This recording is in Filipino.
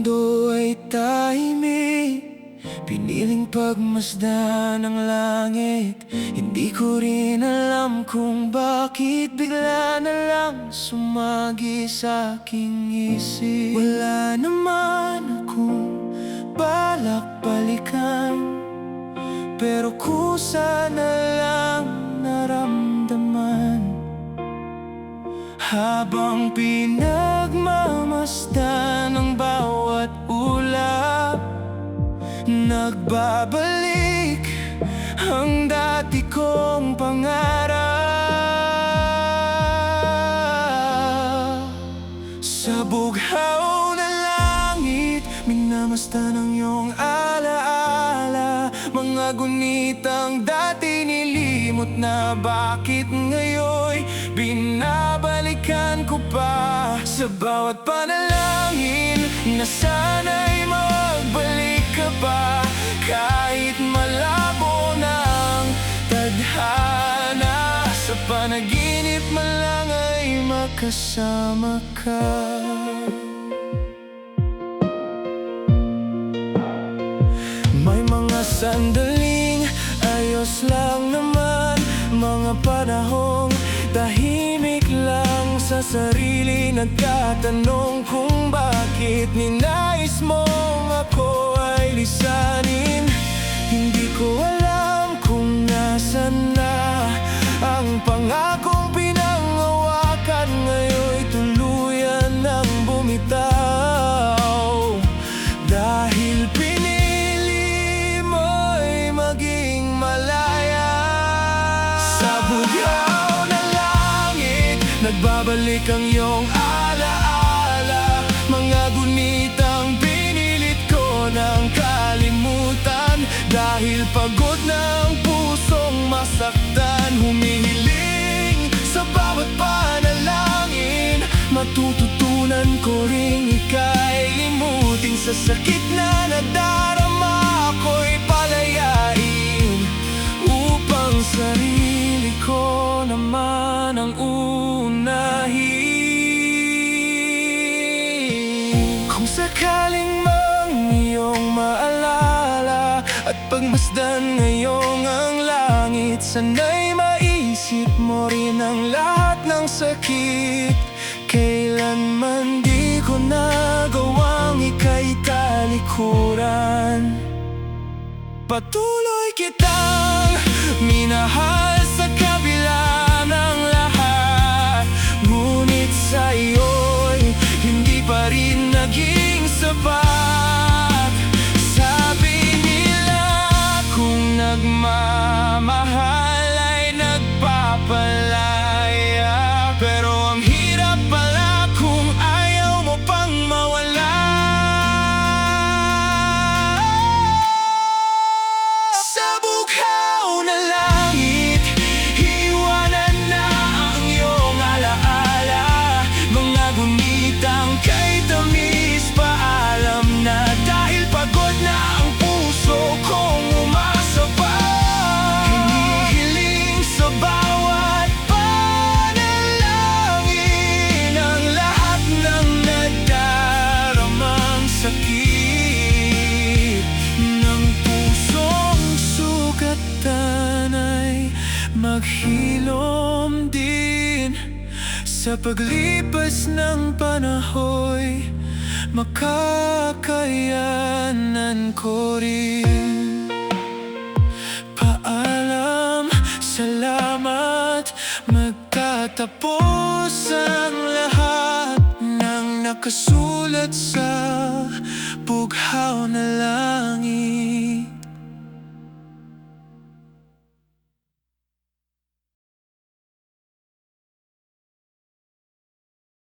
mundo ay tahimik, piniling pagmasdan ng langit. Hindi ko rin alam kung bakit bigla na lang sumagi sa aking isip. Wala naman akong balak balikan, pero kusa na lang naramdaman. Habang pinagmamasdan ang bawat ulap, nagbabalik ang dati kong pangarap. Sa bughaw na langit, minamasdan ang iyong alaala. Mga gunitang dati nilimot na, bakit ngayon binabalikan ko pa? Sa bawat panalangin na sana'y magbalik ka pa, kahit malabo ng tadhana. Sa panaginip man lang ay makasama ka. May mga sandaling ayos lang naman, mga panahong tahimik lang sa sarili. Nagtatanong kung bakit ninais mong ako ay lisanin. Hindi ko alam kung nasan na ang pangakong pinangawakan, ngayon'y tuluyan ng bumitaw. Dahil pinili mo'y maging malaya. Sa bughaw na langit, nagbabalik ang iyong alaala. Mga gunitang pinilit ko ng kalimutan, dahil pagod na ang pusong masaktan. Humihiling sa bawat panalangin, matututunan ko ring ika'y limutin. Sa sakit na nadarama ko'y palayain, upang sarili ko naman ang unahin. Kung sakaling mang iyong maalala at pagmasdan ngayong ang langit, sana'y maisip mo rin ang lahat ng sakit. Kailanman di ko nagawang ika'y talikuran. Patuloy kitang minahal sa kabila ng lahat, ngunit sa iyo'y hindi pa rin naging sapat. Sabi nila kung nagmamahal ay nagpapalaya, pero ang hirap pala kung ayaw mo pang mawala. Sa bughaw na langit, iwanan na ang iyong alaala. Mga gunitang kay tamis, paalam na, dahil pagod na ang puso kong umasa pa. Hinihiling sa bawat panalangin ang lahat ng nagdaramang sakit ng pusong sugatan ay maghilom din. Sa paglipas ng panahoy, makakayanan ko rin. Paalam, salamat, magtatapos ang lahat ng nakasulat sa bughaw na langit.